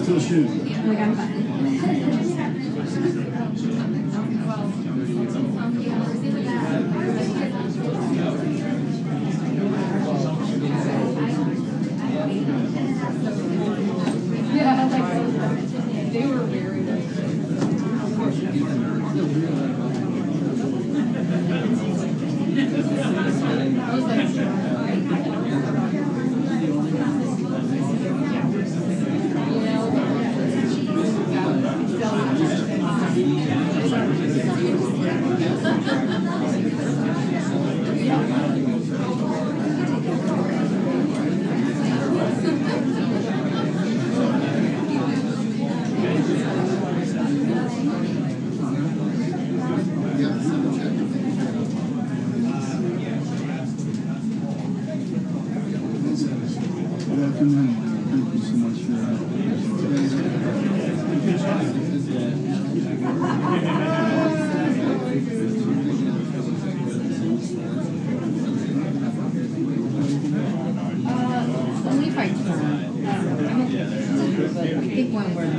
Still shooting. Like I'm fine. Yeah, like they were very Good afternoon. Thank you so much for your help. only if I can. I'm okay. But I think one word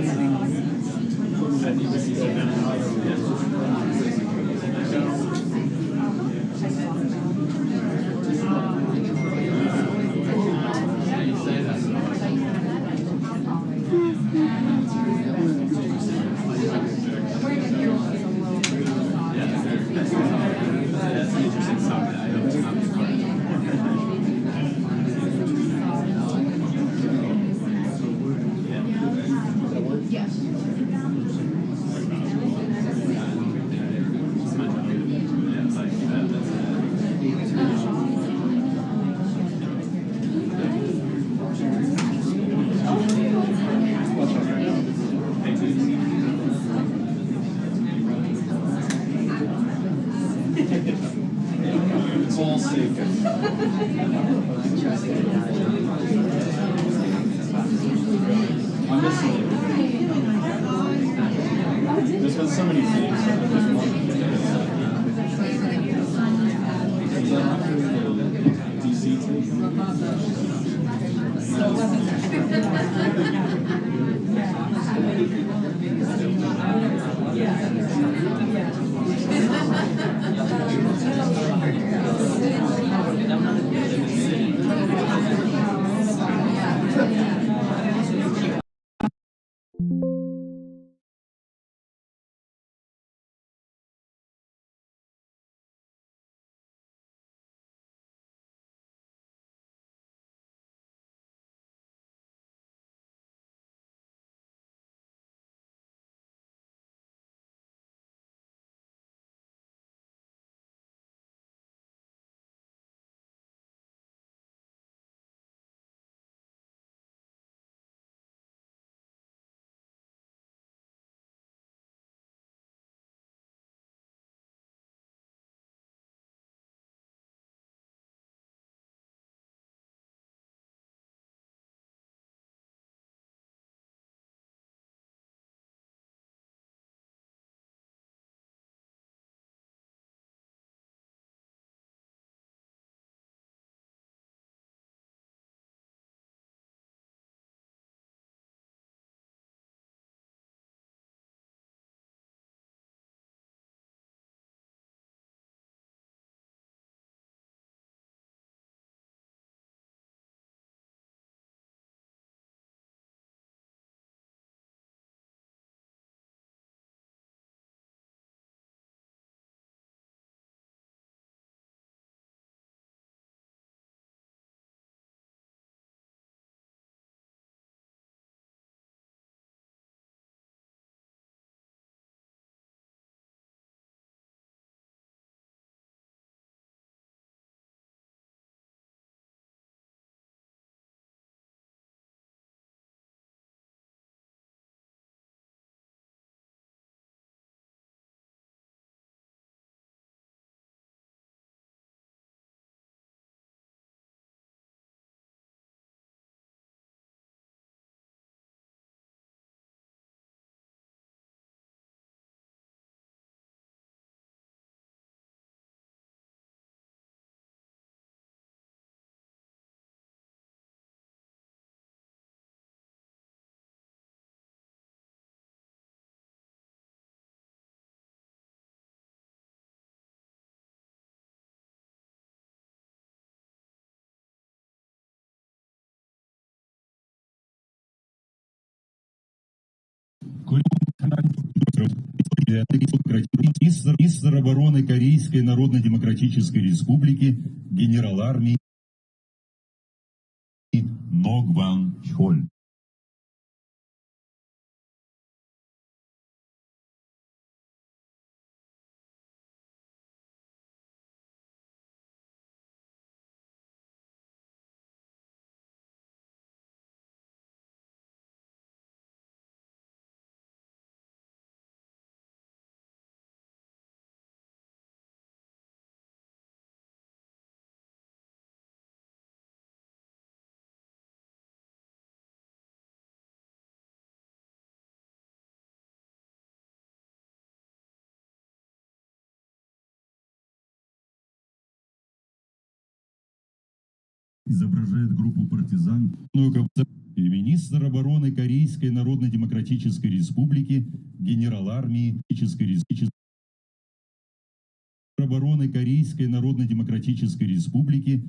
It's all safe. I'm missing it. There's been so many things. Министр обороны Корейской Народно-Демократической Республики, генерал армии Ногван Чхоль. Изображает группу партизан. Министр обороны Корейской Народно-Демократической Республики, генерал армии обороны Корейской Народно-Демократической Республики,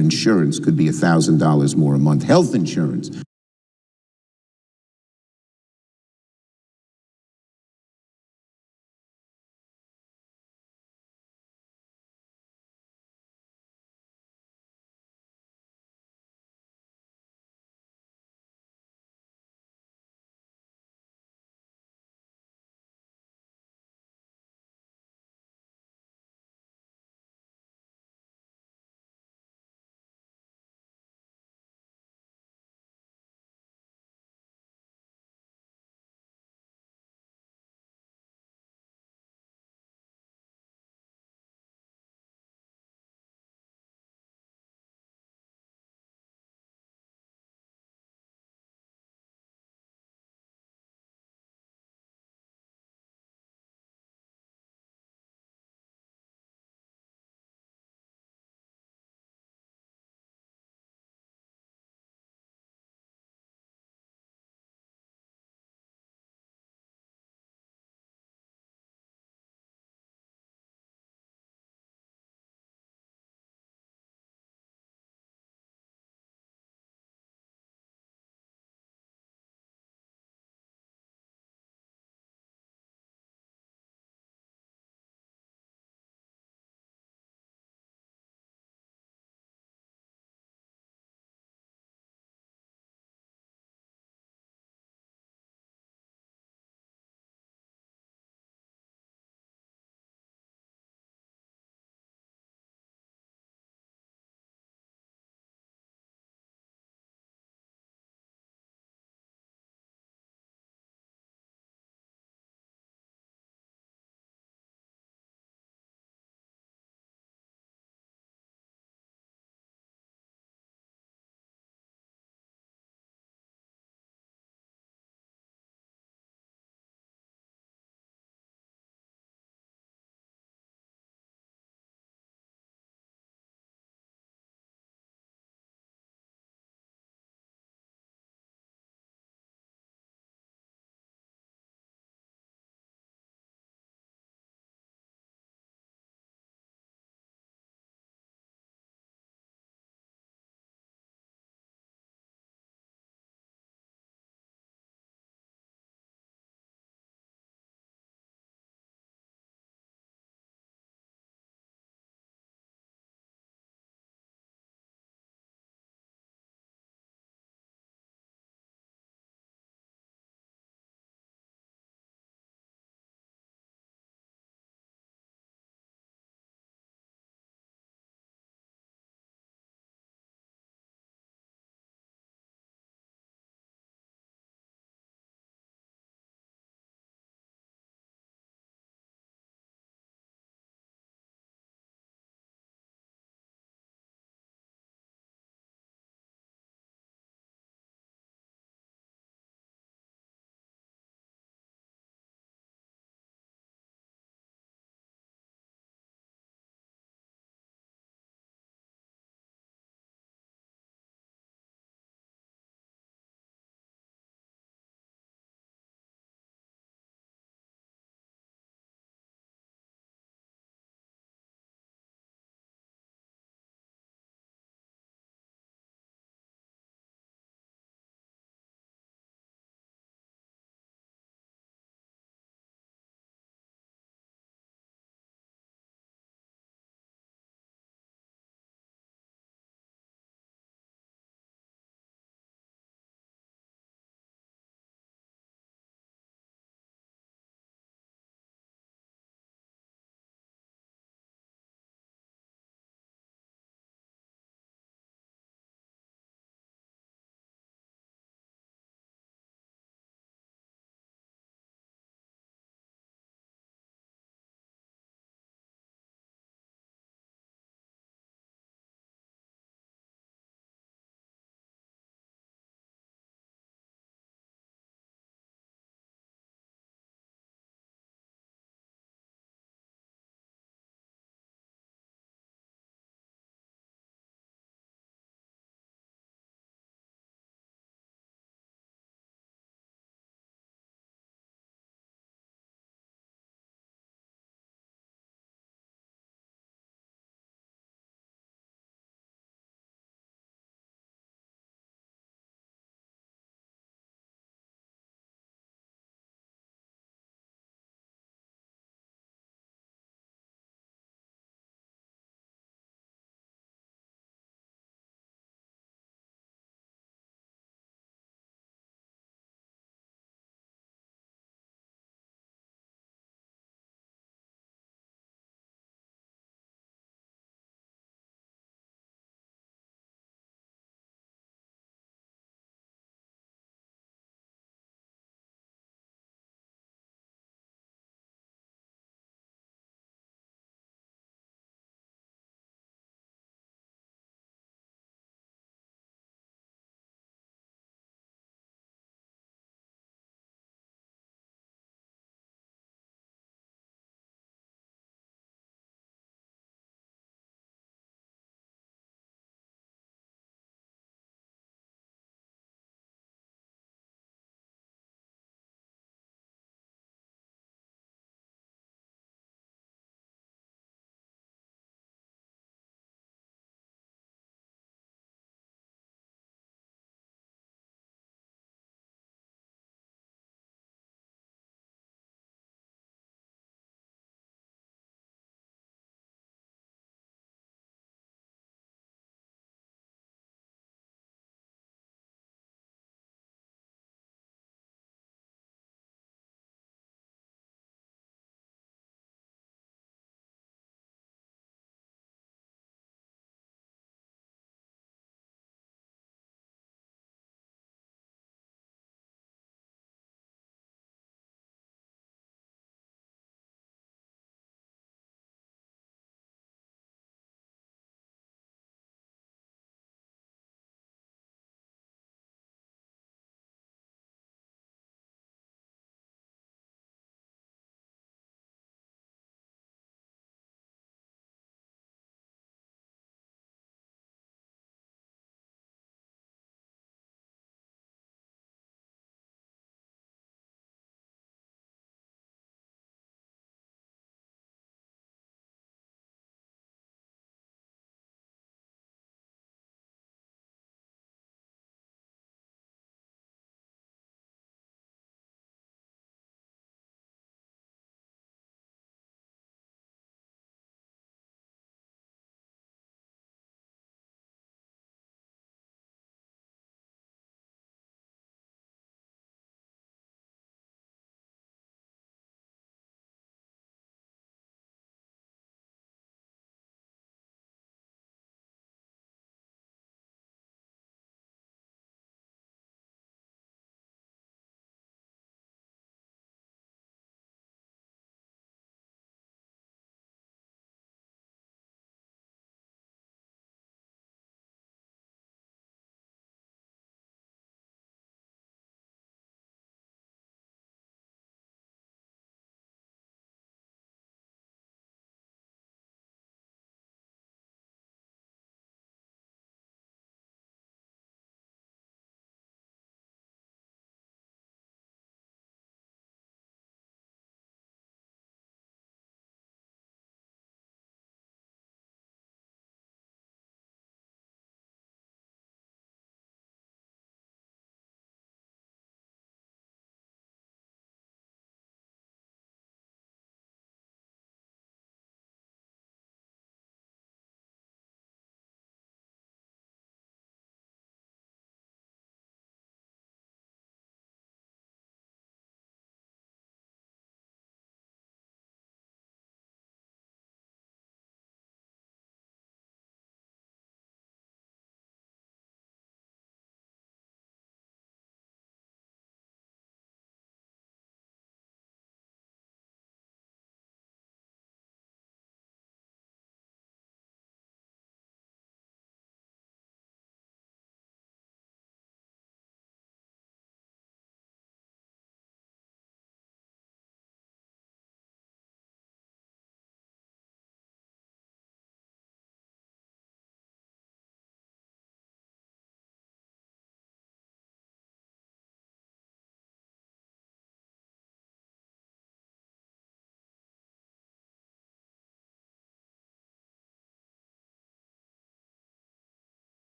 insurance could be $1,000 more a month. Health insurance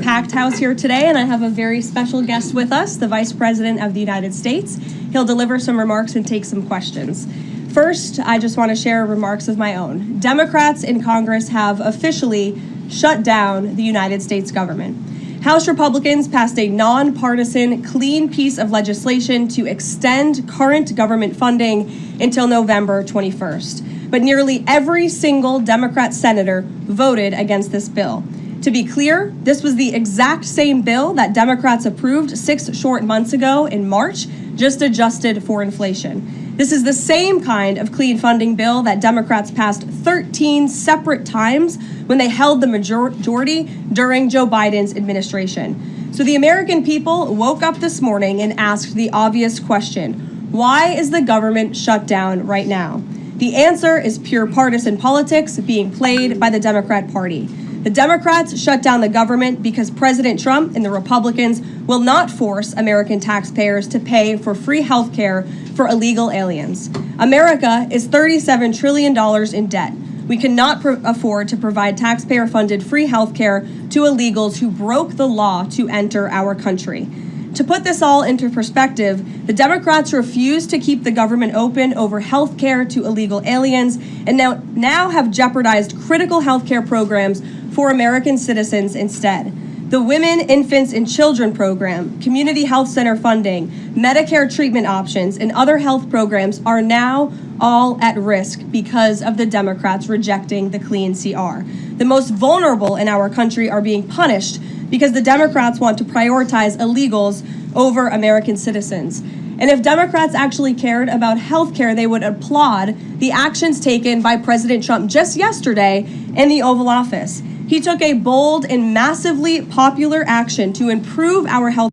Packed house here today, and I have a very special guest with us, the Vice President of the United States. He'll deliver some remarks and take some questions. First, I just want to share remarks of my own. Democrats in Congress have officially shut down the United States government. House Republicans passed a nonpartisan, clean piece of legislation to extend current government funding until November 21st. But nearly every single Democrat senator voted against this bill. To be clear, this was the exact same bill that Democrats approved 6 short months ago in March, just adjusted for inflation. This is the same kind of clean funding bill that Democrats passed 13 separate times when they held the majority during Joe Biden's administration. So the American people woke up this morning and asked the obvious question: why is the government shut down right now? The answer is pure partisan politics being played by the Democrat Party. The Democrats shut down the government because President Trump and the Republicans will not force American taxpayers to pay for free health care for illegal aliens. America is $37 trillion in debt. We cannot afford to provide taxpayer-funded free health care to illegals who broke the law to enter our country. To put this all into perspective, the Democrats refused to keep the government open over health care to illegal aliens and now have jeopardized critical health care programs for American citizens instead. The Women, Infants, and Children program, community health center funding, Medicare treatment options, and other health programs are now all at risk because of the Democrats rejecting the clean CR. The most vulnerable in our country are being punished because the Democrats want to prioritize illegals over American citizens. And if Democrats actually cared about health care, they would applaud the actions taken by President Trump just yesterday in the Oval Office. He took a bold and massively popular action to improve our health.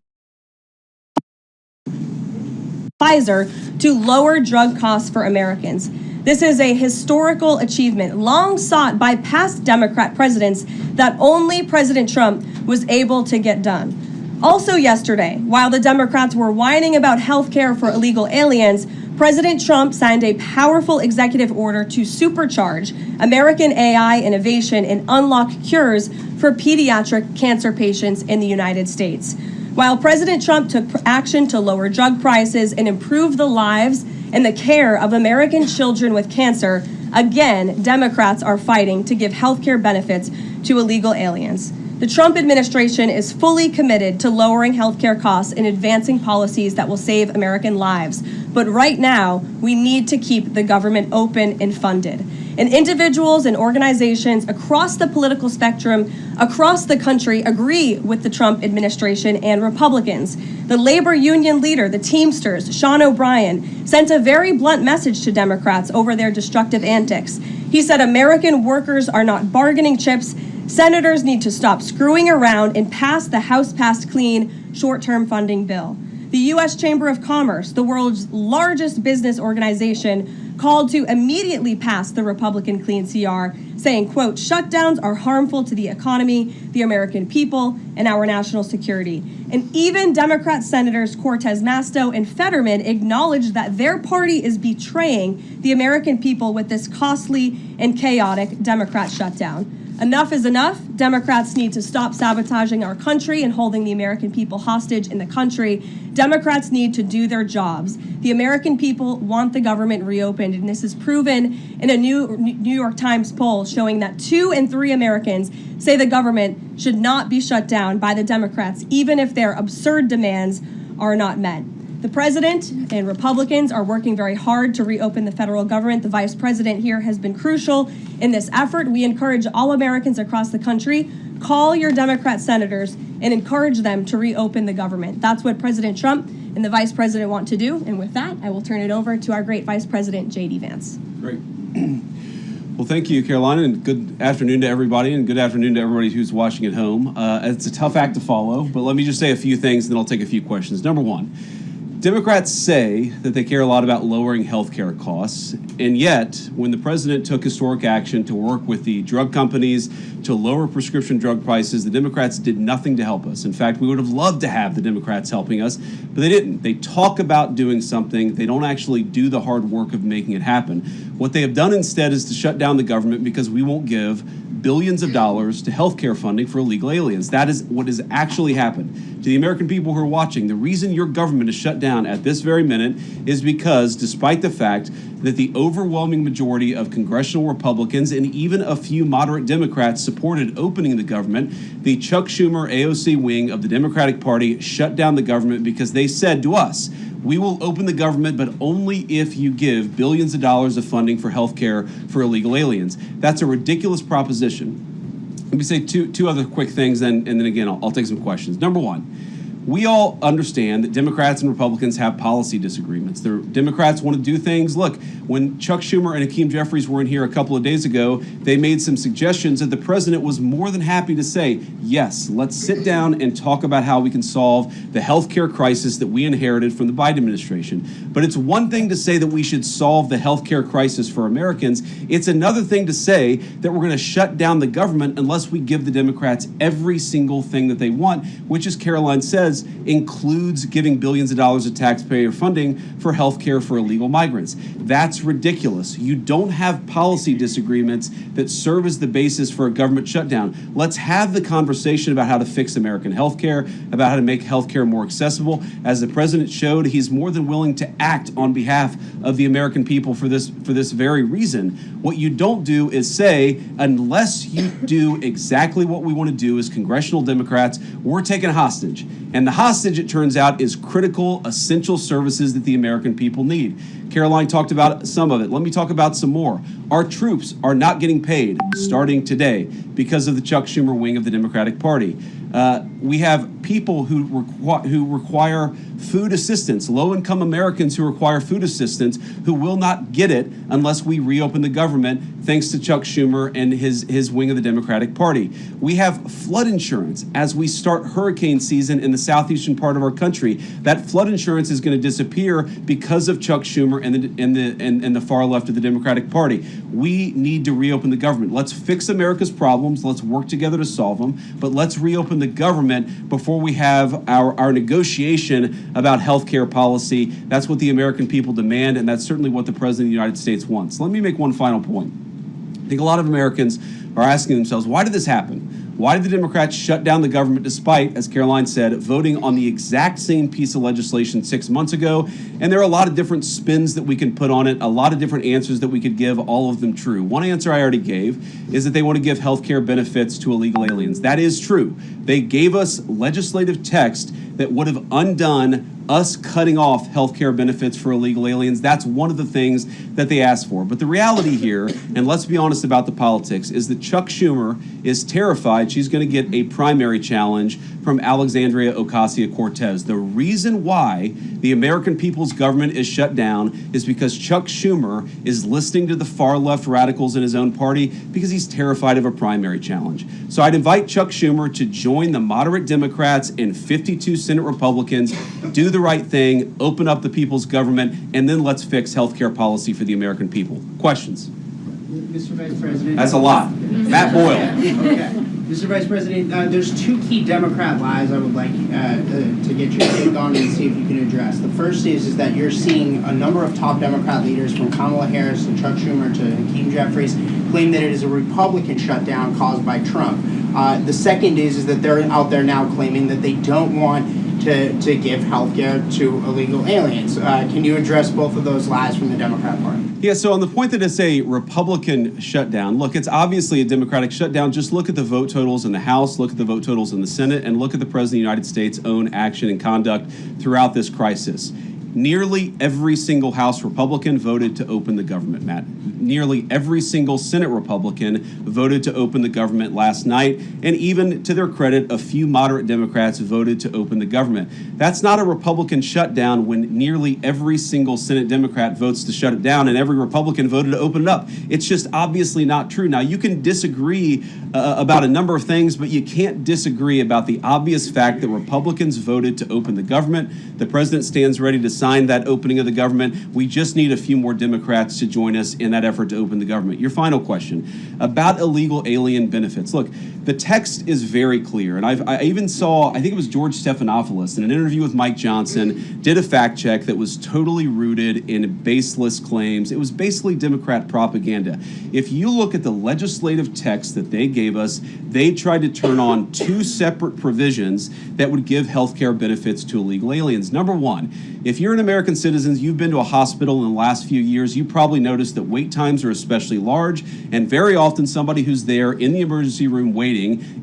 Pfizer to lower drug costs for Americans. This is a historical achievement long sought by past Democrat presidents that only President Trump was able to get done. Also yesterday, while the Democrats were whining about health care for illegal aliens, President Trump signed a powerful executive order to supercharge American AI innovation and unlock cures for pediatric cancer patients in the United States. While President Trump took action to lower drug prices and improve the lives and the care of American children with cancer, again, Democrats are fighting to give health care benefits to illegal aliens. The Trump administration is fully committed to lowering healthcare costs and advancing policies that will save American lives. But right now, we need to keep the government open and funded. And individuals and organizations across the political spectrum, across the country, agree with the Trump administration and Republicans. The labor union leader, the Teamsters, Sean O'Brien, sent a very blunt message to Democrats over their destructive antics. He said American workers are not bargaining chips. Senators need to stop screwing around and pass the House-passed clean short-term funding bill. The U.S. Chamber of Commerce, the world's largest business organization, called to immediately pass the Republican clean CR, saying, quote, shutdowns are harmful to the economy, the American people, and our national security. And even Democrat Senators Cortez Masto and Fetterman acknowledged that their party is betraying the American people with this costly and chaotic Democrat shutdown. Enough is enough. Democrats need to stop sabotaging our country and holding the American people hostage in the country. Democrats need to do their jobs. The American people want the government reopened, and this is proven in a New York Times poll showing that 2 in 3 Americans say the government should not be shut down by the Democrats, even if their absurd demands are not met. The president and Republicans are working very hard to reopen the federal government. The vice president here has been crucial in this effort. We encourage all Americans across the country, call your Democrat senators and encourage them to reopen the government. That's what President Trump and the vice president want to do. And with that, I will turn it over to our great vice president, J.D. Vance. Great. Well, thank you, Karoline, and good afternoon to everybody, and good afternoon to everybody who's watching at home. It's a tough act to follow, but let me just say a few things, and then I'll take a few questions. Number one, Democrats say that they care a lot about lowering health care costs, and yet, when the president took historic action to work with the drug companies to lower prescription drug prices, the Democrats did nothing to help us. In fact, we would have loved to have the Democrats helping us, but they didn't. They talk about doing something. They don't actually do the hard work of making it happen. What they have done instead is to shut down the government because we won't give billions of dollars to healthcare funding for illegal aliens. That is what has actually happened. To the American people who are watching, the reason your government is shut down at this very minute is because, despite the fact that the overwhelming majority of congressional Republicans and even a few moderate Democrats supported opening the government, the Chuck Schumer AOC wing of the Democratic Party shut down the government because they said to us, we will open the government, but only if you give billions of dollars of funding for health care for illegal aliens. That's a ridiculous proposition. Let me say two other quick things, and then again, I'll take some questions. Number one, we all understand that Democrats and Republicans have policy disagreements. The Democrats want to do things. Look, when Chuck Schumer and Hakeem Jeffries were in here a couple of days ago, they made some suggestions that the president was more than happy to say, yes, let's sit down and talk about how we can solve the healthcare crisis that we inherited from the Biden administration. But it's one thing to say that we should solve the healthcare crisis for Americans. It's another thing to say that we're going to shut down the government unless we give the Democrats every single thing that they want, which, as Karoline says, includes giving billions of dollars of taxpayer funding for health care for illegal migrants. That's ridiculous. You don't have policy disagreements that serve as the basis for a government shutdown. Let's have the conversation about how to fix American health care, about how to make health care more accessible. As the president showed, he's more than willing to act on behalf of the American people for this very reason. What you don't do is say, unless you do exactly what we want to do as congressional Democrats, we're taking a hostage. And the hostage, it turns out, is critical, essential services that the American people need. Karoline talked about some of it. Let me talk about some more. Our troops are not getting paid starting today because of the Chuck Schumer wing of the Democratic Party. We have people who require food assistance, low-income Americans who require food assistance, who will not get it unless we reopen the government, thanks to Chuck Schumer and his wing of the Democratic Party. We have flood insurance as we start hurricane season in the southeastern part of our country. That flood insurance is going to disappear because of Chuck Schumer and the far left of the Democratic Party. We need to reopen the government. Let's fix America's problems. Let's work together to solve them. But let's reopen the government before we have our negotiation about health care policy. That's what the American people demand, and that's certainly what the President of the United States wants. Let me make one final point. I think a lot of Americans are asking themselves, why did this happen? Why did the Democrats shut down the government despite, as Karoline said, voting on the exact same piece of legislation 6 months ago? And there are a lot of different spins that we can put on it, a lot of different answers that we could give, all of them true. One answer I already gave is that they want to give health care benefits to illegal aliens. That is true. They gave us legislative text that would have undone us cutting off health care benefits for illegal aliens. That's one of the things that they asked for. But the reality here, and let's be honest about the politics, is that Chuck Schumer is terrified she's going to get a primary challenge from Alexandria Ocasio-Cortez. The reason why the American people's government is shut down is because Chuck Schumer is listening to the far left radicals in his own party because he's terrified of a primary challenge. So I'd invite Chuck Schumer to join the moderate Democrats and 52 Senate Republicans, do the right thing, open up the people's government, and then let's fix health care policy for the American people. Questions? Mr. Vice President. That's a lot. Matt Boyle. Okay. Mr. Vice President, there's two key Democrat lies I would like to get your take on and see if you can address. The first is that you're seeing a number of top Democrat leaders, from Kamala Harris to Chuck Schumer to Hakeem Jeffries, claim that it is a Republican shutdown caused by Trump. The second is that they're out there now claiming that they don't want to give health care to illegal aliens. Can you address both of those lies from the Democrat Party? Yeah, so on the point that it's a Republican shutdown, look, it's obviously a Democratic shutdown. Just look at the vote totals in the House, look at the vote totals in the Senate, and look at the President of the United States' own action and conduct throughout this crisis. Nearly every single House Republican voted to open the government, Matt. Nearly every single Senate Republican voted to open the government last night. And even to their credit, a few moderate Democrats voted to open the government. That's not a Republican shutdown when nearly every single Senate Democrat votes to shut it down and every Republican voted to open it up. It's just obviously not true. Now, you can disagree about a number of things, but you can't disagree about the obvious fact that Republicans voted to open the government. The president stands ready to signed that opening of the government. We just need a few more Democrats to join us in that effort to open the government. Your final question about illegal alien benefits. Look, the text is very clear, and I even saw, I think it was George Stephanopoulos in an interview with Mike Johnson, did a fact check that was totally rooted in baseless claims. It was basically Democrat propaganda. If you look at the legislative text that they gave us, they tried to turn on two separate provisions that would give health care benefits to illegal aliens. Number one, if you're an American citizen, you've been to a hospital in the last few years, you probably noticed that wait times are especially large, and very often somebody who's there in the emergency room waiting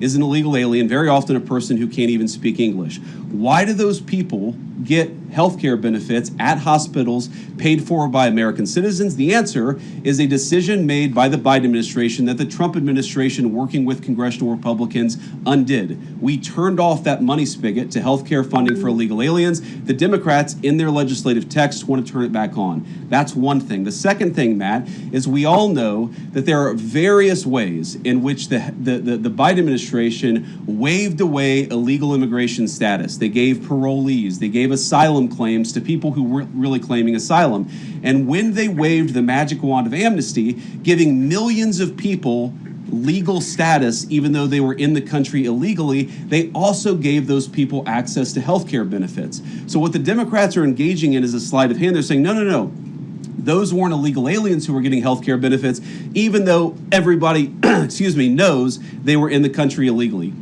is an illegal alien, very often a person who can't even speak English. Why do those people get health care benefits at hospitals paid for by American citizens? The answer is a decision made by the Biden administration that the Trump administration, working with congressional Republicans, undid. We turned off that money spigot to health care funding for illegal aliens. The Democrats, in their legislative text, want to turn it back on. That's one thing. The second thing, Matt, is we all know that there are various ways in which the Biden administration waved away illegal immigration status. They gave parolees, they gave asylum claims to people who weren't really claiming asylum. And when they waved the magic wand of amnesty, giving millions of people legal status, even though they were in the country illegally, they also gave those people access to health care benefits. So what the Democrats are engaging in is a sleight of hand. They're saying, no. Those weren't illegal aliens who were getting health care benefits, even though everybody, knows they were in the country illegally.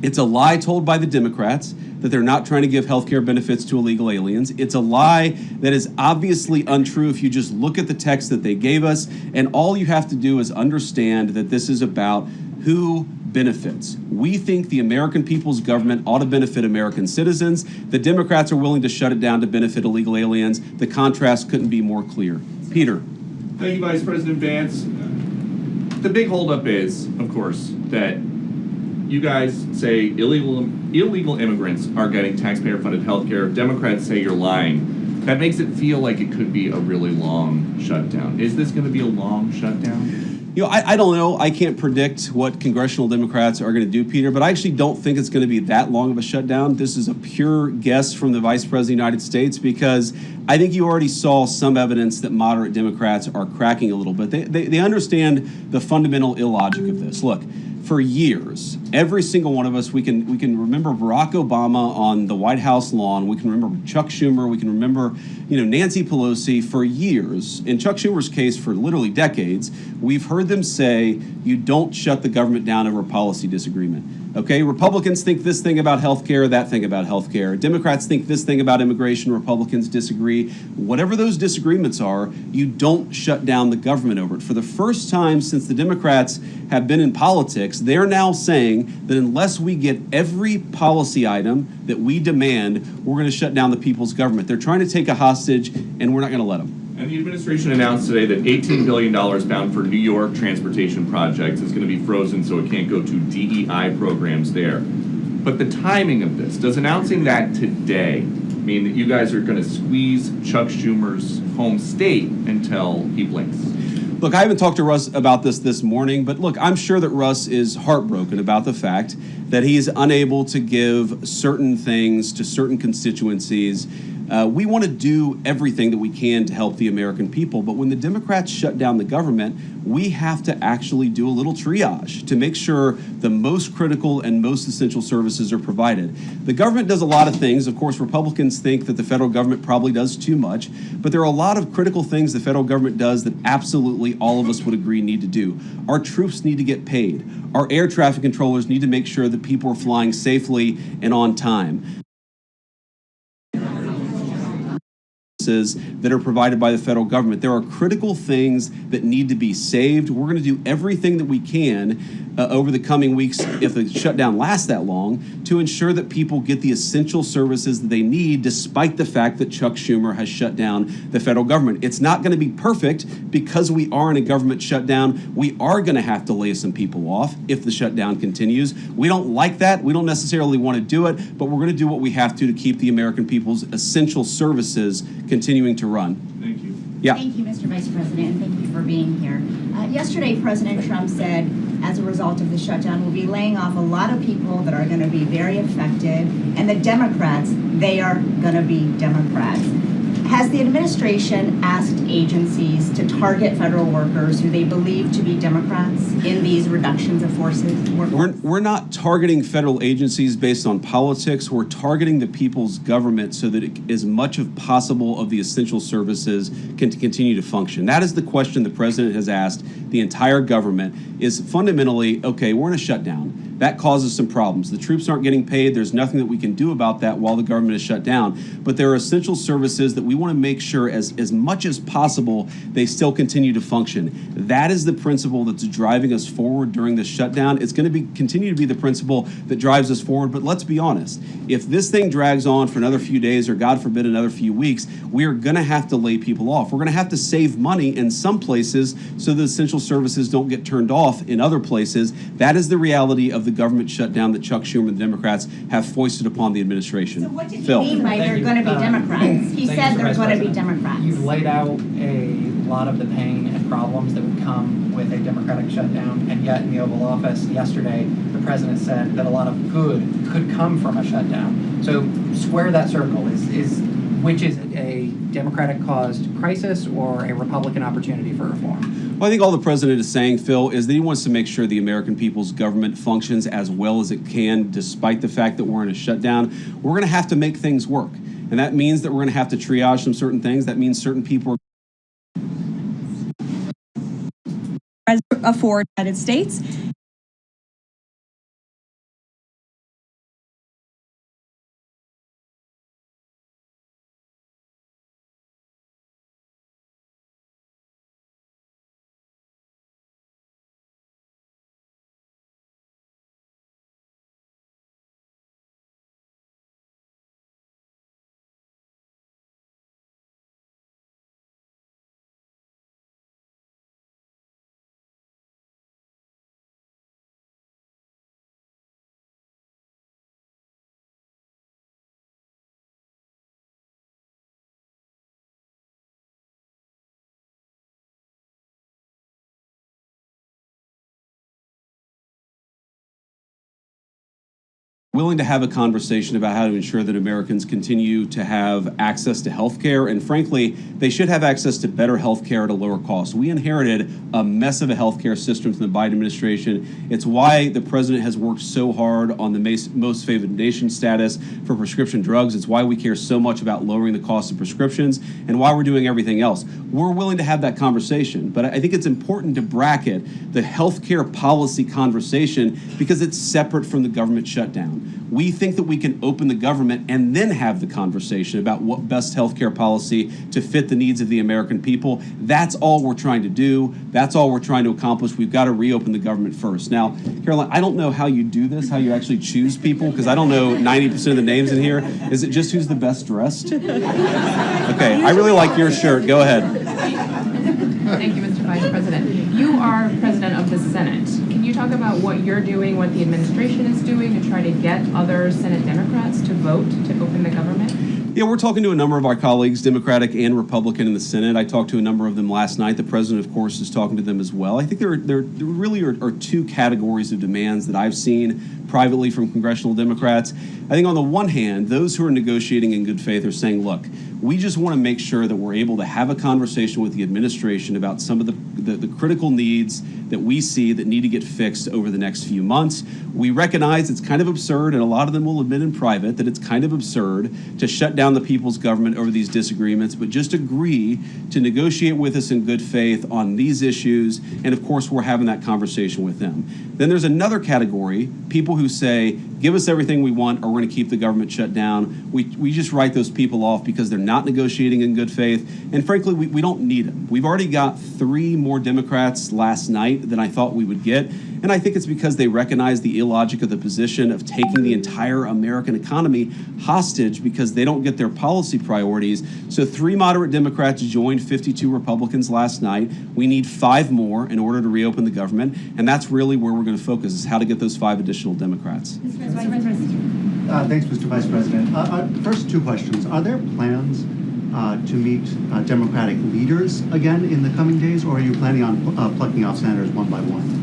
It's a lie told by the Democrats that they're not trying to give health care benefits to illegal aliens. It's a lie that is obviously untrue if you just look at the text that they gave us, and all you have to do is understand that this is about who benefits. We think the American people's government ought to benefit American citizens. The Democrats are willing to shut it down to benefit illegal aliens. The contrast couldn't be more clear. Peter. Thank you, Vice President Vance. The big holdup is, of course, that you guys say illegal immigrants are getting taxpayer-funded health care. Democrats say you're lying. That makes it feel like it could be a really long shutdown. Is this going to be a long shutdown? I don't know. I can't predict what congressional Democrats are going to do, Peter, but I actually don't think it's going to be that long of a shutdown. This is a pure guess from the Vice President of the United States, because I think you already saw some evidence that moderate Democrats are cracking a little bit. They understand the fundamental illogic of this. Look, for years, every single one of us, we can remember Barack Obama on the White House lawn. We can remember Chuck Schumer. We can remember, Nancy Pelosi. For years, in Chuck Schumer's case, for literally decades, we've heard them say, you don't shut the government down over a policy disagreement. Okay, Republicans think this thing about health care, that thing about health care. Democrats think this thing about immigration. Republicans disagree. Whatever those disagreements are, you don't shut down the government over it. For the first time since the Democrats have been in politics, they're now saying that unless we get every policy item that we demand, we're going to shut down the people's government. They're trying to take a hostage, and we're not going to let them. And the administration announced today that $18 billion bound for New York transportation projects is going to be frozen so it can't go to DEI programs there. But the timing of this, does announcing that today mean that you guys are going to squeeze Chuck Schumer's home state until he blinks? Look, I haven't talked to Russ about this morning, but look, I'm sure that Russ is heartbroken about the fact that he is unable to give certain things to certain constituencies. We want to do everything that we can to help the American people, but when the Democrats shut down the government, we have to actually do a little triage to make sure the most critical and most essential services are provided. The government does a lot of things. Of course, Republicans think that the federal government probably does too much, but there are a lot of critical things the federal government does that absolutely all of us would agree need to do. Our troops need to get paid. Our air traffic controllers need to make sure that people are flying safely and on time. That are provided by the federal government. There are critical things that need to be saved. We're going to do everything that we can over the coming weeks, if the shutdown lasts that long, to ensure that people get the essential services that they need, despite the fact that Chuck Schumer has shut down the federal government. It's not going to be perfect because we are in a government shutdown. We are going to have to lay some people off if the shutdown continues. We don't like that. We don't necessarily want to do it, but we're going to do what we have to keep the American people's essential services continuing to run. Thank you. Yeah. Thank you, Mr. Vice President, and thank you for being here. Yesterday, President Trump said, as a result of the shutdown, we'll be laying off a lot of people that are going to be very affected, and the Democrats, they are going to be Democrats. Has the administration asked agencies to target federal workers who they believe to be Democrats in these reductions of forces? We're not targeting federal agencies based on politics. We're targeting the people's government so that as much as possible of the essential services can continue to function. That is the question the president has asked the entire government, is fundamentally, okay, we're in a shutdown. That causes some problems. The troops aren't getting paid. There's nothing that we can do about that while the government is shut down. But there are essential services that we want to make sure as much as possible they still continue to function. That is the principle that's driving us forward during this shutdown. It's going to continue to be the principle that drives us forward. But let's be honest. If this thing drags on for another few days or, God forbid, another few weeks, we are going to have to lay people off. We're going to have to save money in some places so the essential services don't get turned off in other places. That is the reality of the government shutdown that Chuck Schumer and the Democrats have foisted upon the administration. So what did he mean by they're going to be Democrats? He said they're going to be Democrats. You've laid out a lot of the pain and problems that would come with a Democratic shutdown, and yet in the Oval Office yesterday, the president said that a lot of good could come from a shutdown. So square that circle. Which is it, a Democratic-caused crisis or a Republican opportunity for reform? Well, I think all the president is saying, Phil, is that he wants to make sure the American people's government functions as well as it can, despite the fact that we're in a shutdown. We're going to have to make things work. And that means that we're going to have to triage some certain things. That means certain people are afford the United States. willing to have a conversation about how to ensure that Americans continue to have access to health care. And frankly, they should have access to better health care at a lower cost. We inherited a mess of a health care system from the Biden administration. It's why the president has worked so hard on the most favored nation status for prescription drugs. It's why we care so much about lowering the cost of prescriptions and why we're doing everything else. We're willing to have that conversation, but I think it's important to bracket the health care policy conversation because it's separate from the government shutdown. We think that we can open the government and then have the conversation about what best healthcare policy to fit the needs of the American people. That's all we're trying to do. That's all we're trying to accomplish. We've got to reopen the government first. Now, Karoline, I don't know how you do this, how you actually choose people, because I don't know 90% of the names in here. Is it just who's the best dressed? Okay, I really like your shirt. Go ahead. Thank you, Mr. Vice President. You are president of the Senate. Can you talk about what you're doing, what the administration is doing to try to get other Senate Democrats to vote to open the government? Yeah, we're talking to a number of our colleagues, Democratic and Republican in the Senate. I talked to a number of them last night. The president, of course, is talking to them as well. I think there really are two categories of demands that I've seen privately from congressional Democrats. I think on the one hand, those who are negotiating in good faith are saying, look, we just want to make sure that we're able to have a conversation with the administration about some of the critical needs that we see that need to get fixed over the next few months. We recognize it's kind of absurd, and a lot of them will admit in private that it's kind of absurd to shut down the people's government over these disagreements, but just agree to negotiate with us in good faith on these issues, and of course we're having that conversation with them. Then there's another category, people who say, give us everything we want or we're going to keep the government shut down. We just write those people off because they're not negotiating in good faith, and frankly, we don't need them. We've already got 3 more Democrats last night than I thought we would get, and I think it's because they recognize the illogic of the position of taking the entire American economy hostage because they don't get their policy priorities. So 3 moderate Democrats joined 52 Republicans last night. We need 5 more in order to reopen the government, and that's really where we're going to focus, is how to get those 5 additional Democrats. Thanks, Mr. Vice President. First 2 questions. Are there plans to meet Democratic leaders again in the coming days, or are you planning on plucking off senators one by one?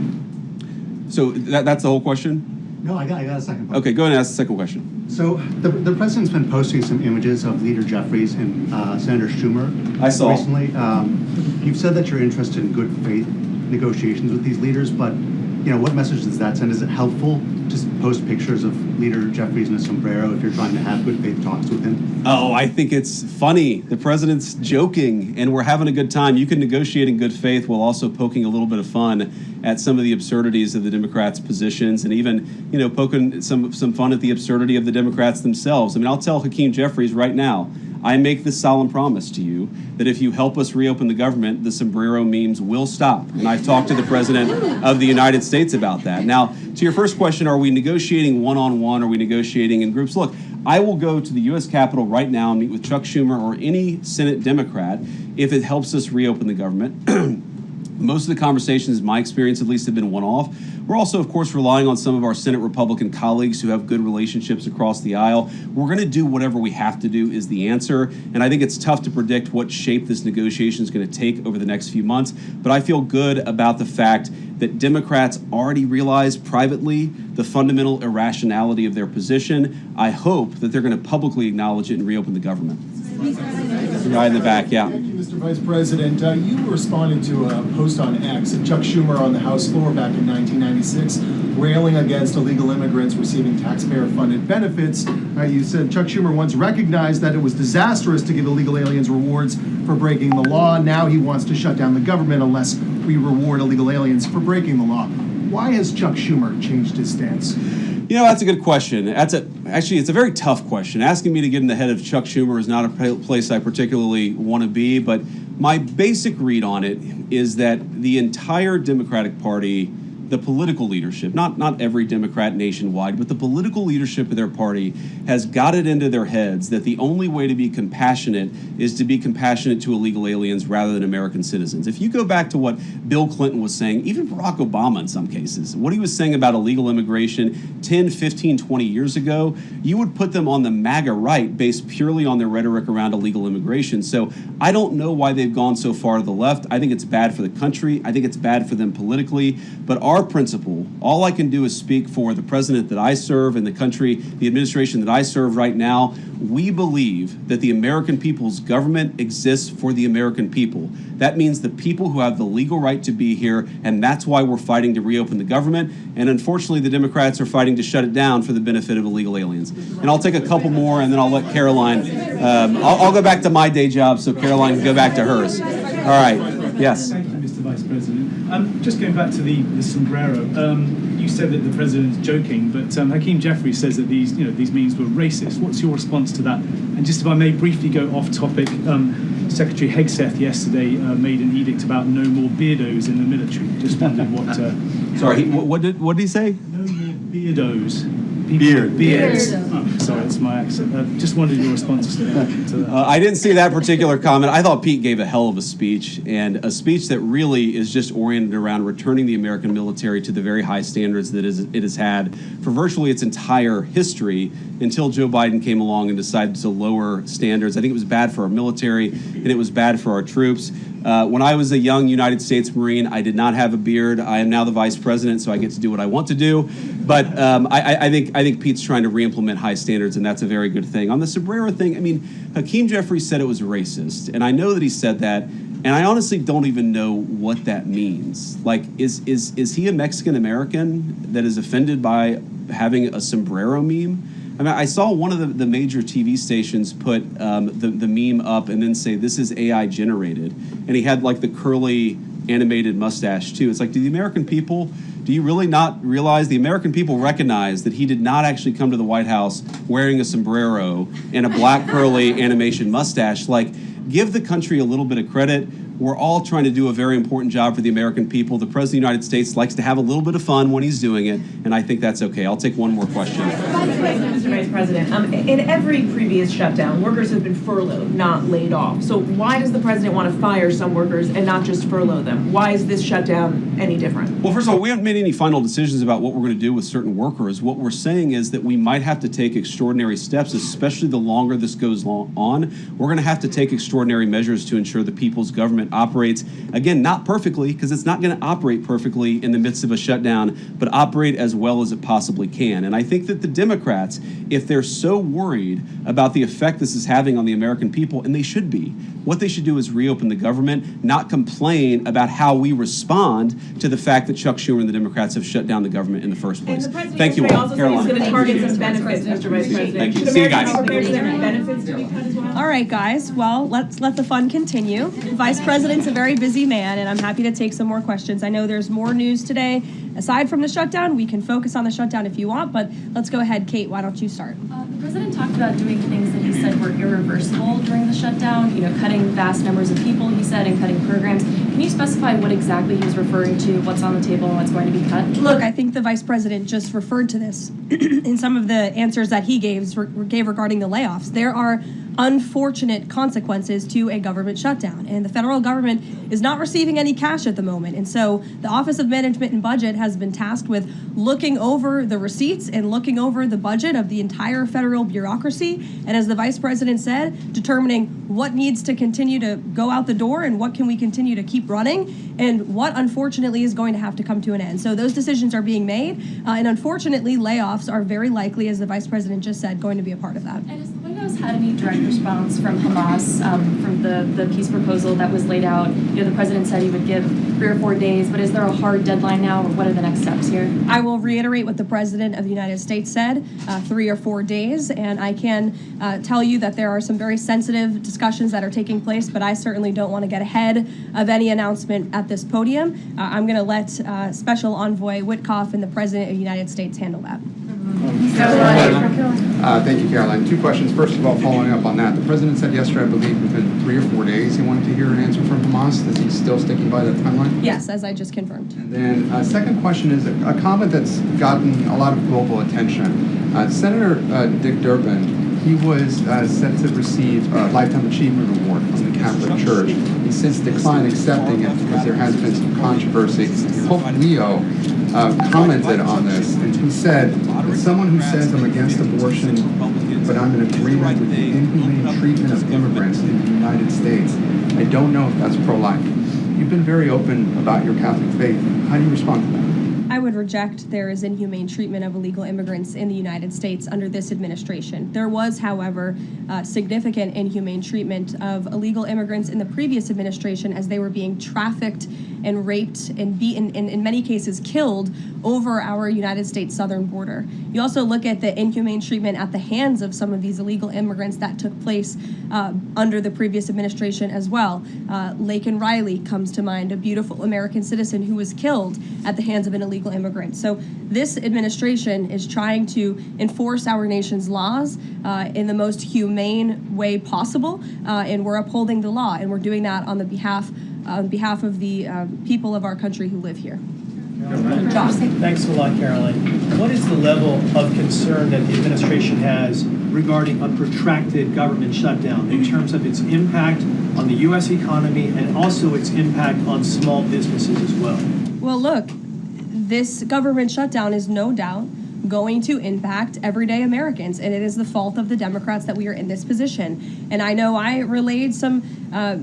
So that's the whole question? No, I got a second question. Okay, go ahead and ask the second question. So the president's been posting some images of Leader Jeffries and Senator Schumer. I saw. Recently, you've said that you're interested in good faith negotiations with these leaders, but what message does that send? Is it helpful to post pictures of Leader Jeffries in a sombrero if you're trying to have good faith talks with him? Oh, I think it's funny. The president's joking, and we're having a good time. You can negotiate in good faith while also poking a little bit of fun at some of the absurdities of the Democrats' positions, and even, poking some fun at the absurdity of the Democrats themselves. I mean, I'll tell Hakeem Jeffries right now, I make this solemn promise to you that if you help us reopen the government, the sombrero memes will stop. And I've talked to the President of the United States about that. Now, to your first question, are we negotiating one-on-one? Are we negotiating in groups? Look, I will go to the U.S. Capitol right now and meet with Chuck Schumer or any Senate Democrat if it helps us reopen the government. Most of the conversations, in my experience at least, have been one-off. We're also, of course, relying on some of our Senate Republican colleagues who have good relationships across the aisle. We're going to do whatever we have to do is the answer. And I think it's tough to predict what shape this negotiation is going to take over the next few months. But I feel good about the fact that Democrats already realize privately the fundamental irrationality of their position. I hope that they're going to publicly acknowledge it and reopen the government. Right in the back, yeah. Thank you, Mr. Vice President. You responded to a post on X of Chuck Schumer on the House floor back in 1996, railing against illegal immigrants receiving taxpayer-funded benefits. You said Chuck Schumer once recognized that it was disastrous to give illegal aliens rewards for breaking the law. Now he wants to shut down the government unless we reward illegal aliens for breaking the law. Why has Chuck Schumer changed his stance? That's a good question. Actually, it's a very tough question. Asking me to get in the head of Chuck Schumer is not a place I particularly want to be, but my basic read on it is that the entire Democratic Party, the political leadership, not every Democrat nationwide, but the political leadership of their party has got it into their heads that the only way to be compassionate is to be compassionate to illegal aliens rather than American citizens. If you go back to what Bill Clinton was saying, even Barack Obama in some cases, what he was saying about illegal immigration 10, 15, 20 years ago, you would put them on the MAGA right based purely on their rhetoric around illegal immigration. So I don't know why they've gone so far to the left. I think it's bad for the country. I think it's bad for them politically. But our principle, all I can do is speak for the president that I serve and the country, the administration that I serve right now. We believe that the American people's government exists for the American people. That means the people who have the legal right to be here, and that's why we're fighting to reopen the government. And unfortunately, the Democrats are fighting to shut it down for the benefit of illegal aliens. And I'll take a couple more, and then I'll let Karoline, I'll go back to my day job so Karoline can go back to hers. All right, yes. Thank you, Mr. Vice President. Just going back to the sombrero, you said that the president's joking, but Hakeem Jeffries says that these memes were racist. What's your response to that? And just if I may briefly go off topic, Secretary Hegseth yesterday made an edict about no more beardos in the military. Just wondered what... Sorry, what did he say? No more beardos. Beards. Oh, sorry, it's my accent. Just wanted your response to that. I didn't see that particular comment. I thought Pete gave a hell of a speech, and a speech that really is just oriented around returning the American military to the very high standards that it has had for virtually its entire history until Joe Biden came along and decided to lower standards. I think it was bad for our military, and it was bad for our troops. When I was a young United States Marine, I did not have a beard. I am now the vice president, so I get to do what I want to do. But I think Pete's trying to re-implement high standards, and that's a very good thing. On the sombrero thing, I mean, Hakeem Jeffries said it was racist, and I know that he said that, and I honestly don't even know what that means. Like, is he a Mexican American that is offended by having a sombrero meme? I mean, I saw one of the major TV stations put the meme up and then say, this is AI generated. And he had like the curly animated mustache too. It's like, do you really not realize the American people recognize that he did not actually come to the White House wearing a sombrero and a black curly animation mustache? Like, give the country a little bit of credit. We're all trying to do a very important job for the American people. The President of the United States likes to have a little bit of fun when he's doing it, and I think that's okay. I'll take one more question. Mr. Vice President, in every previous shutdown, workers have been furloughed, not laid off. So why does the president want to fire some workers and not just furlough them? Why is this shutdown any different? Well, first of all, we haven't made any final decisions about what we're going to do with certain workers. What we're saying is that we might have to take extraordinary steps, especially the longer this goes on. We're going to have to take extraordinary measures to ensure the people's government government operates, again, not perfectly, because it's not going to operate perfectly in the midst of a shutdown, but operate as well as it possibly can. And I think that the Democrats, if they're so worried about the effect this is having on the American people, and they should be, what they should do is reopen the government, not complain about how we respond to the fact that Chuck Schumer and the Democrats have shut down the government in the first place. Thank you all. Also said he's going to target some benefits, Mr. Vice President. Thank you. See you guys. Benefits to be cut as well? All right, guys. Well, let's let the fun continue. The Vice President's a very busy man, and I'm happy to take some more questions. I know there's more news today. Aside from the shutdown, we can focus on the shutdown if you want, but let's go ahead. Kate, why don't you start? The president talked about doing things that he said were irreversible during the shutdown, cutting vast numbers of people, he said, and cutting programs. Can you specify what exactly he was referring to, what's on the table, and what's going to be cut? Look, I think the Vice President just referred to this in some of the answers that he gave regarding the layoffs. There are unfortunate consequences to a government shutdown, and the federal government is not receiving any cash at the moment. And so the Office of Management and Budget has been tasked with looking over the receipts and looking over the budget of the entire federal bureaucracy. And as the Vice President said, determining what needs to continue to go out the door and what can we continue to keep running and what unfortunately is going to have to come to an end. So those decisions are being made, and unfortunately layoffs are very likely, as the Vice President just said, going to be a part of that. And has the White House had any direct response from Hamas from the peace proposal that was laid out? The president said he would give 3 or 4 days, but is there a hard deadline now, or what are the next steps here? I will reiterate what the President of the United States said, 3 or 4 days, and I can tell you that there are some very sensitive discussions that are taking place, but I certainly don't want to get ahead of any announcement at this podium. I'm going to let Special Envoy Witkoff and the President of the United States handle that. Thank you, Caroline. 2 questions. First of all, following up on that, the president said yesterday, I believe, within 3 or 4 days he wanted to hear an answer from Hamas. Is he still sticking by that timeline? Yes, as I just confirmed. And then second question is a comment that's gotten a lot of global attention. Senator Dick Durbin, he was set to receive a Lifetime Achievement Award from the Catholic Church. He's since declined accepting it because there has been some controversy. Pope Leo commented on this, and he said, as someone who says I'm against abortion, but I'm in agreement with the inhumane treatment of immigrants in the United States, I don't know if that's pro-life. You've been very open about your Catholic faith. How do you respond to that? I would reject there is inhumane treatment of illegal immigrants in the United States under this administration. There was, however, significant inhumane treatment of illegal immigrants in the previous administration as they were being trafficked and raped and beaten, and in many cases killed over our United States southern border. You also look at the inhumane treatment at the hands of some of these illegal immigrants that took place under the previous administration as well. Laken Riley comes to mind, a beautiful American citizen who was killed at the hands of an illegal immigrant. So this administration is trying to enforce our nation's laws in the most humane way possible, and we're upholding the law, and we're doing that on behalf of the people of our country who live here. Thanks a lot, Caroline. What is the level of concern that the administration has regarding a protracted government shutdown in terms of its impact on the U.S. economy and also its impact on small businesses as well? Well, look, this government shutdown is no doubt going to impact everyday Americans, and it is the fault of the Democrats that we are in this position. And I know I relayed some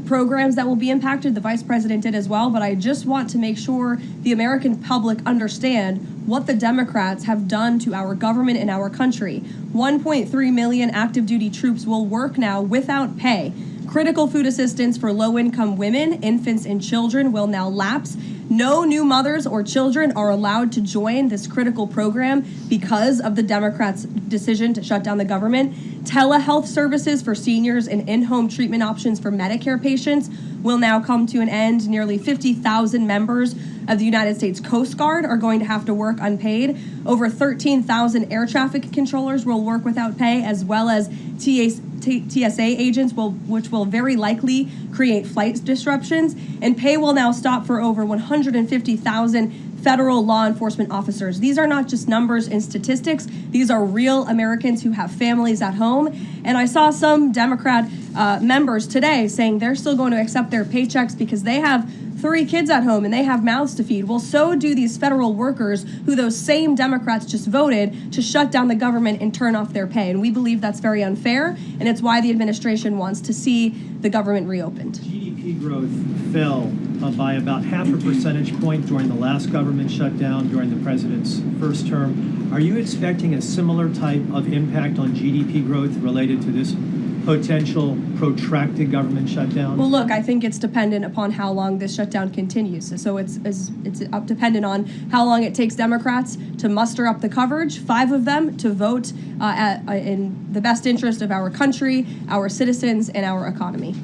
programs that will be impacted, the Vice President did as well, but I just want to make sure the American public understand what the Democrats have done to our government and our country. 1.3 million active duty troops will work now without pay. Critical food assistance for low-income women, infants, and children will now lapse. No new mothers or children are allowed to join this critical program because of the Democrats' decision to shut down the government. Telehealth services for seniors and in-home treatment options for Medicare patients will now come to an end. Nearly 50,000 members of the United States Coast Guard are going to have to work unpaid. Over 13,000 air traffic controllers will work without pay, as well as TSA agents, which will very likely create flight disruptions. And pay will now stop for over 150,000 federal law enforcement officers. These are not just numbers and statistics. These are real Americans who have families at home. And I saw some Democrat members today saying they're still going to accept their paychecks because they have 3 kids at home and they have mouths to feed. Well, so do these federal workers who those same Democrats just voted to shut down the government and turn off their pay. And we believe that's very unfair, and it's why the administration wants to see the government reopened. GDP GDP growth fell by about half a percentage point during the last government shutdown during the president's first term. Are you expecting a similar type of impact on GDP growth related to this potential protracted government shutdown? Well, look, I think it's dependent upon how long this shutdown continues. So it's dependent on how long it takes Democrats to muster up the coverage, 5 of them, to vote in the best interest of our country, our citizens, and our economy.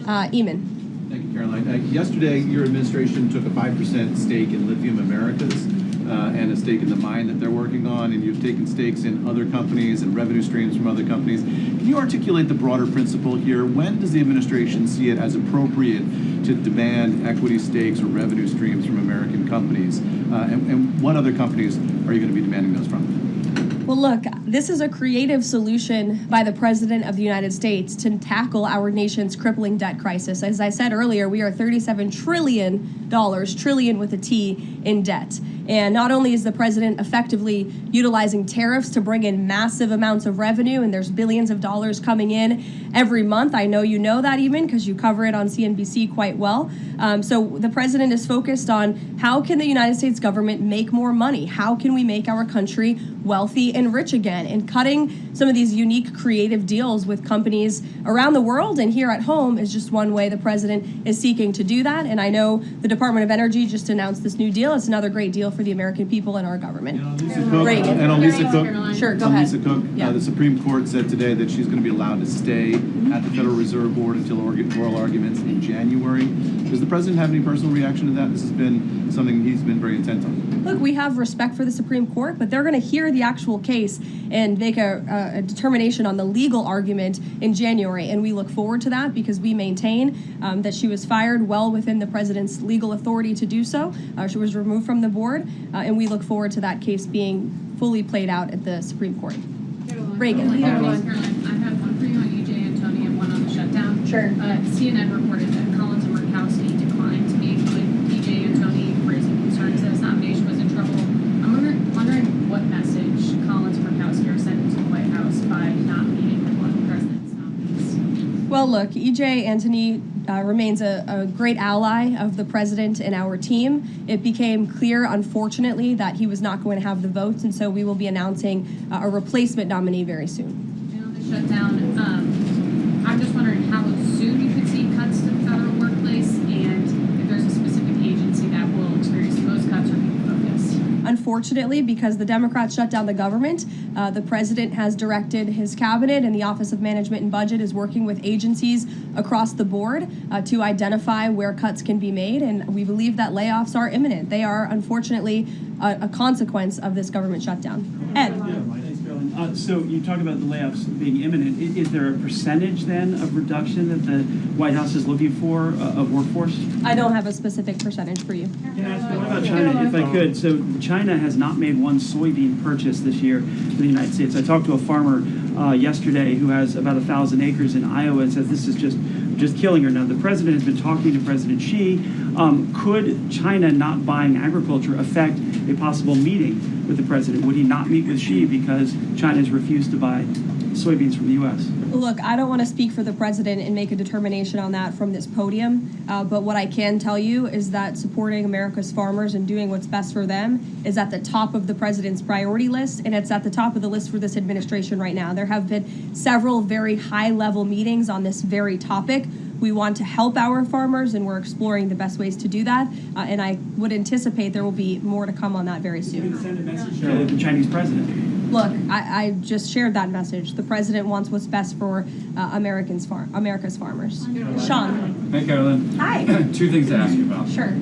Eamon. Thank you, Caroline. Yesterday, your administration took a 5% stake in Lithium Americas and a stake in the mine that they're working on, and you've taken stakes in other companies and revenue streams from other companies. Can you articulate the broader principle here? When does the administration see it as appropriate to demand equity stakes or revenue streams from American companies? And what other companies are you going to be demanding those from? Well, look, this is a creative solution by the President of the United States to tackle our nation's crippling debt crisis. As I said earlier, we are $37 trillion, trillion with a T, in debt. And not only is the president effectively utilizing tariffs to bring in massive amounts of revenue, and there's billions of dollars coming in every month. I know you know that even because you cover it on CNBC quite well. So the president is focused on how can the United States government make more money? How can we make our country wealthy and rich again? And cutting some of these unique creative deals with companies around the world and here at home is just one way the president is seeking to do that. And I know the Department of Energy just announced this new deal. It's another great deal for the American people and our government. And on Lisa Cook, Sure, go ahead. Lisa Cook, the Supreme Court said today that she's going to be allowed to stay at the Federal Reserve Board until oral arguments in January. Does the president have any personal reaction to that? This has been something he's been very intent on. Look, we have respect for the Supreme Court, but they're going to hear the actual case and make a determination on the legal argument in January. And we look forward to that because we maintain that she was fired well within the president's legal authority to do so. She was removed from the board, and we look forward to that case being fully played out at the Supreme Court. Reagan. Caroline, I have one for you on EJ and Tony and one on the shutdown. Sure. CNN reported that Collins and Murkowski declined to meet with EJ and Tony, raising concerns that his nomination was in trouble. I'm wondering what message Collins and Murkowski are sending to the White House by not meeting with one of the president's nominees. Well, look, EJ Antony remains a great ally of the president and our team. It became clear, unfortunately, that he was not going to have the votes, and so we will be announcing a replacement nominee very soon. And on the shutdown, I'm just wondering how soon you could see cuts to the federal workplace, and if there's a specific agency that will experience the most cuts or be focused. Unfortunately, because the Democrats shut down the government, the president has directed his cabinet, and the Office of Management and Budget is working with agencies across the board to identify where cuts can be made, and we believe that layoffs are imminent. They are, unfortunately, a consequence of this government shutdown. Ed. So you talk about the layoffs being imminent. Is there a percentage then of reduction that the White House is looking for of workforce? I don't have a specific percentage for you. Can I ask what about China, if I could? So China has not made one soybean purchase this year in the United States. I talked to a farmer yesterday who has about 1,000 acres in Iowa and says this is just killing her. Now, the president has been talking to President Xi. Could China not buying agriculture affect a possible meeting with the president? Would he not meet with Xi because China has refused to buy soybeans from the U.S.? Look, I don't want to speak for the president and make a determination on that from this podium, but what I can tell you is that supporting America's farmers and doing what's best for them is at the top of the president's priority list, and it's at the top of the list for this administration right now. There have been several very high-level meetings on this very topic. We want to help our farmers, and we're exploring the best ways to do that, and I would anticipate there will be more to come on that very soon. Send a message to the Chinese president. Look, I just shared that message. The president wants what's best for America's farmers. Sean. Hi, Caroline. Hi. 2 things to ask you about. Sure.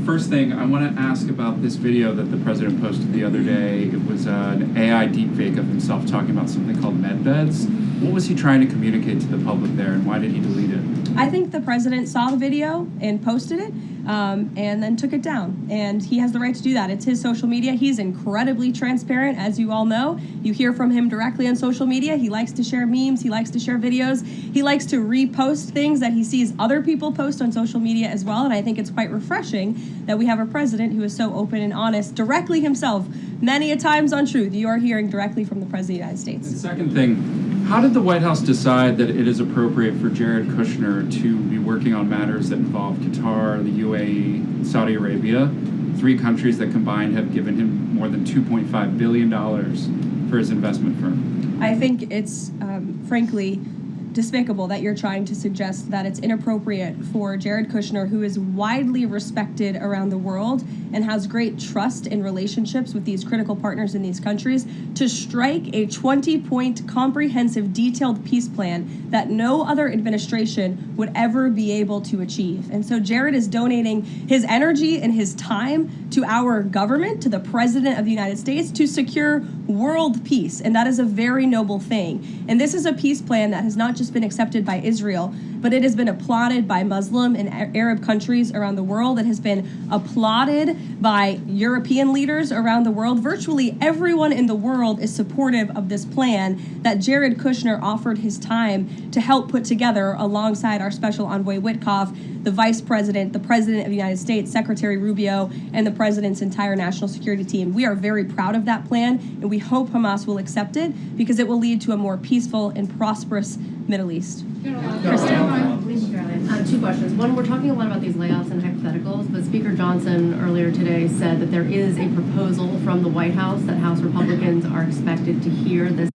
First thing, I want to ask about this video that the president posted the other day. It was an AI deepfake of himself talking about something called med beds. What was he trying to communicate to the public there, and why did he delete it? I think the president saw the video and posted it and then took it down. And he has the right to do that. It's his social media. He's incredibly transparent, as you all know. You hear from him directly on social media. He likes to share memes. He likes to share videos. He likes to repost things that he sees other people post on social media as well. And I think it's quite refreshing that we have a president who is so open and honest directly himself, many a times on Truth. You are hearing directly from the President of the United States. And second thing, how did the White House decide that it is appropriate for Jared Kushner to be working on matters that involve Qatar, the UAE, Saudi Arabia, 3 countries that combined have given him more than $2.5 billion for his investment firm. I think it's, frankly, despicable that you're trying to suggest that it's inappropriate for Jared Kushner, who is widely respected around the world and has great trust in relationships with these critical partners in these countries, to strike a 20-point comprehensive detailed peace plan that no other administration would ever be able to achieve. And so Jared is donating his energy and his time to our government, to the President of the United States, to secure world peace. And that is a very noble thing. And this is a peace plan that has not just been accepted by Israel, but it has been applauded by Muslim and Arab countries around the world. It has been applauded by European leaders around the world. Virtually everyone in the world is supportive of this plan that Jared Kushner offered his time to help put together alongside our special envoy Witkoff, the Vice President, the President of the United States, Secretary Rubio, and the President's entire national security team. We are very proud of that plan, and we hope Hamas will accept it because it will lead to a more peaceful and prosperous Middle East. Two questions. One, we're talking a lot about these layoffs and hypotheticals, but Speaker Johnson earlier today said that there is a proposal from the White House that House Republicans are expected to hear this.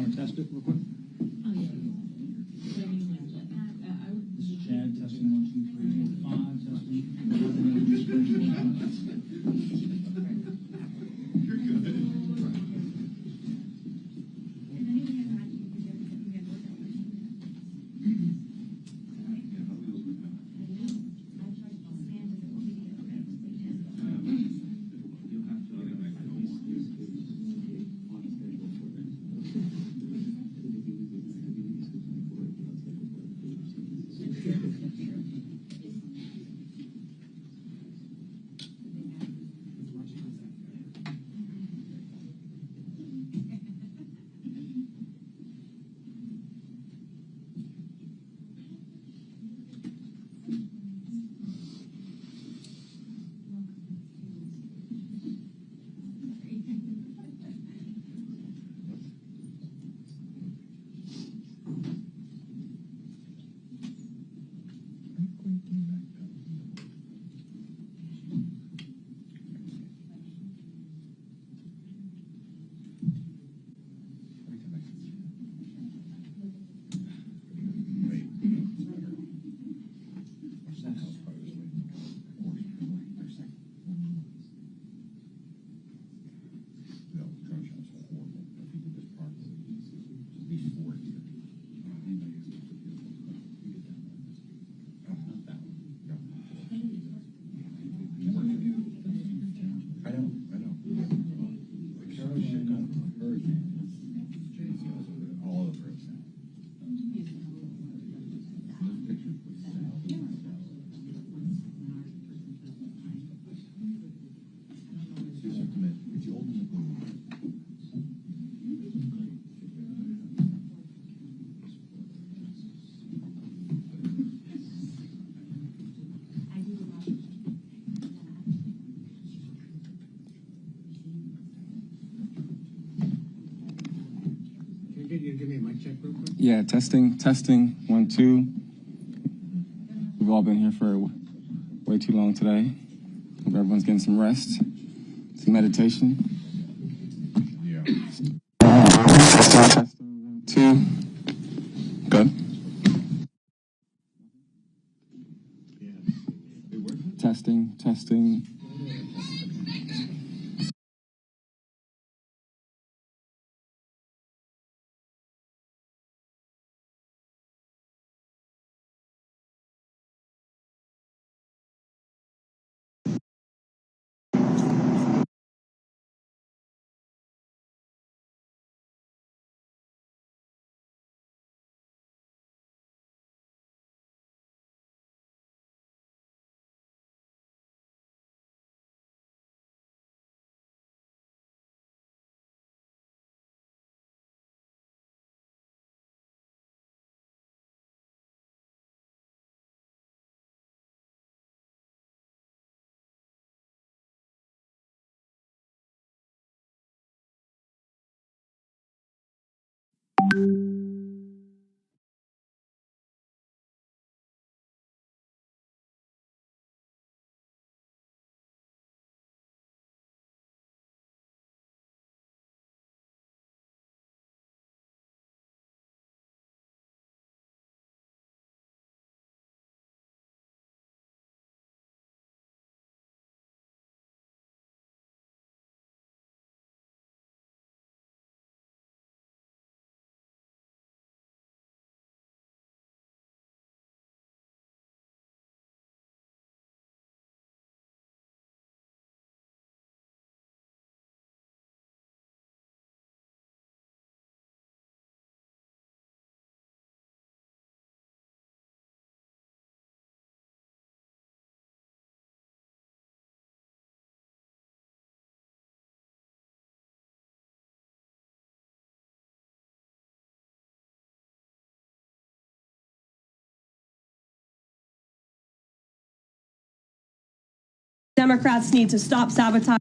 want to test it real quick? This is Chad, testing 1, 2, 3, 4, 5, testing. Yeah, testing, 1, 2. We've all been here for way too long today. Hope everyone's getting some rest, some meditation. Yeah. Testing, 2. Good. Testing. Democrats need to stop sabotaging.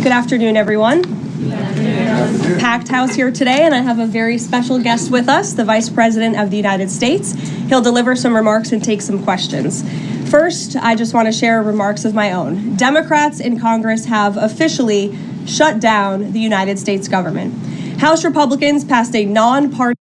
Good afternoon, everyone. Packed house here today, and I have a very special guest with us, the Vice President of the United States. He'll deliver some remarks and take some questions. First, I just want to share remarks of my own. Democrats in Congress have officially shut down the United States government. House Republicans passed a non-partisan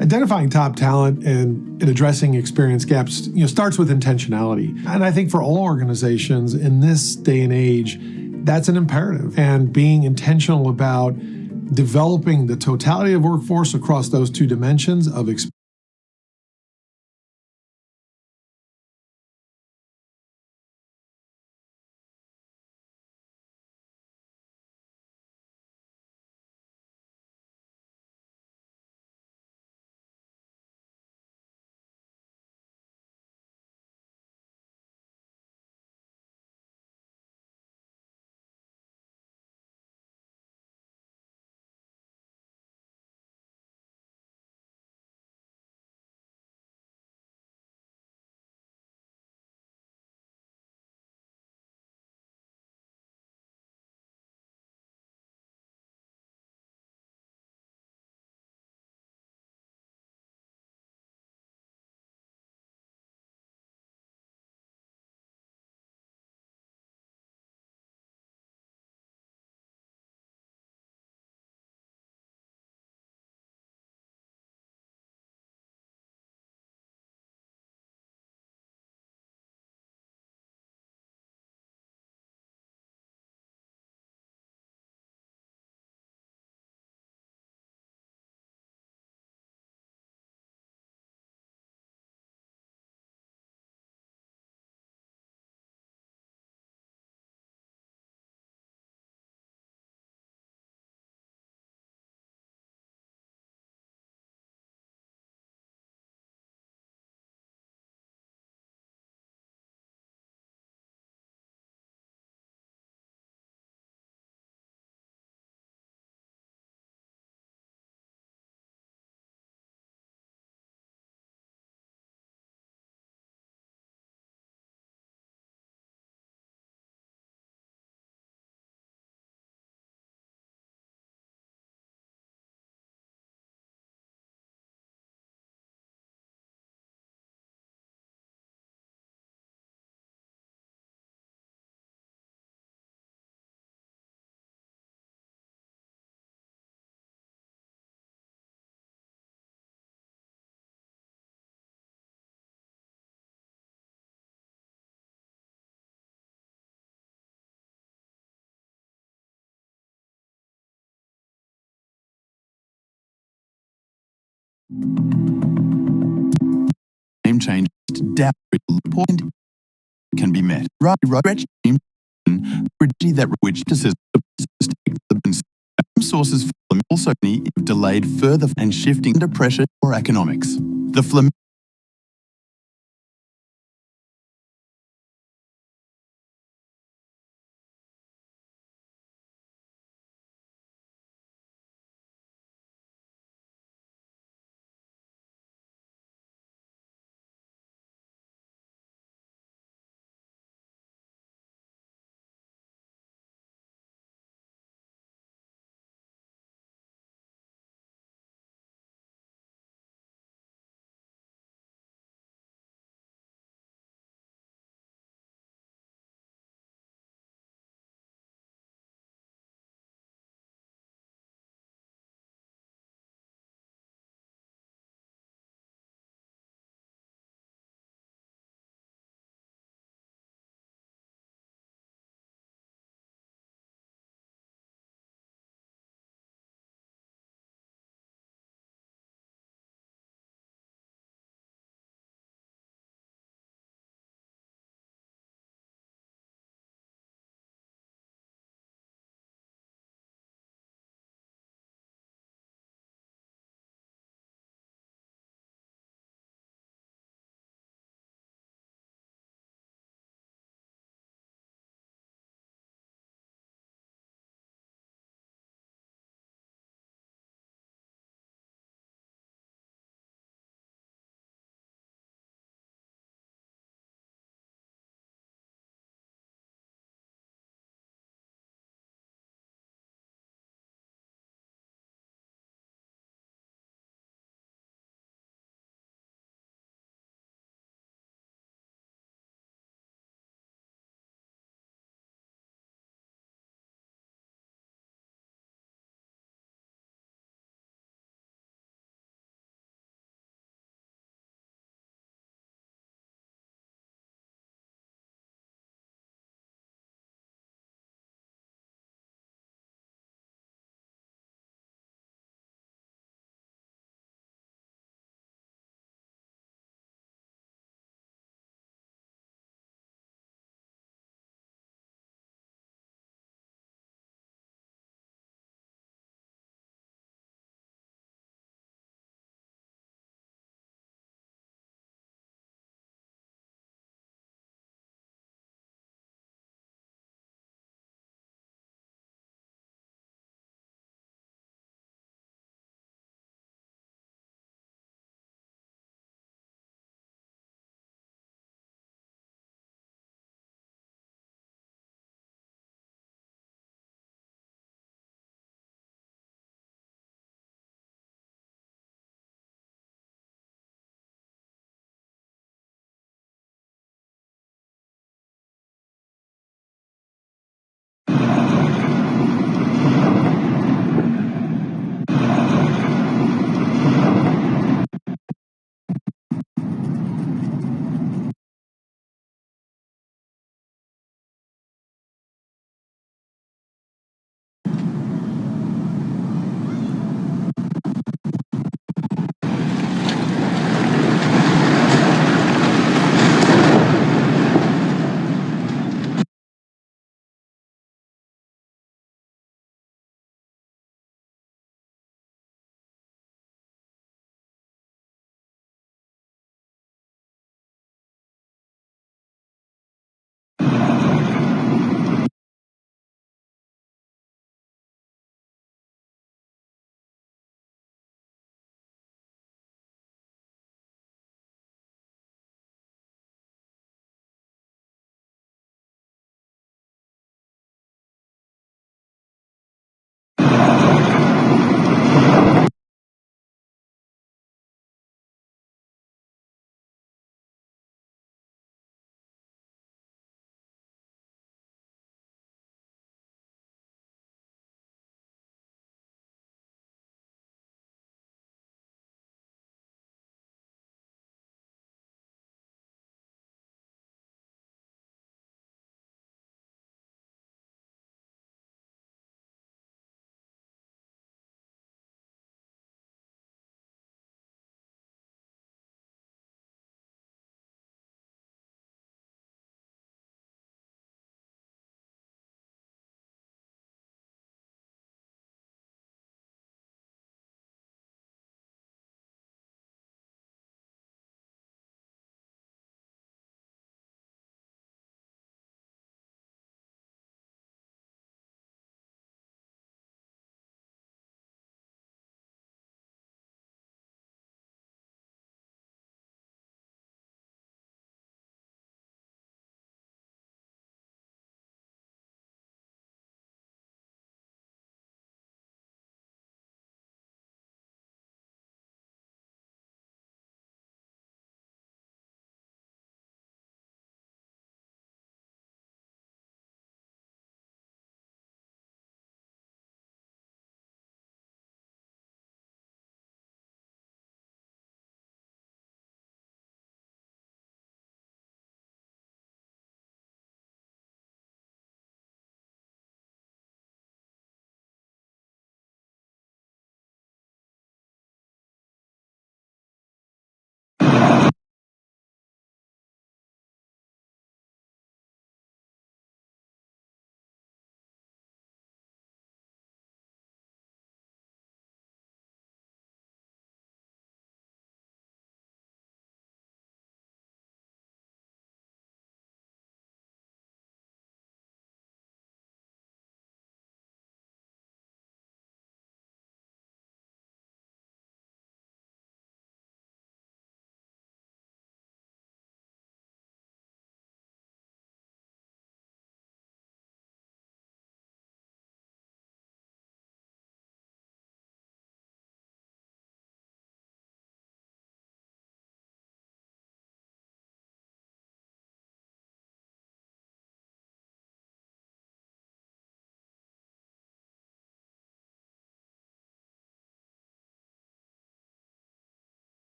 Identifying top talent and addressing experience gaps, starts with intentionality. And I think for all organizations in this day and age, that's an imperative. And being intentional about developing the totality of workforce across those two dimensions of experience. Name change to doubt point can be met. Right, that which sources also delayed further and shifting under pressure or economics. The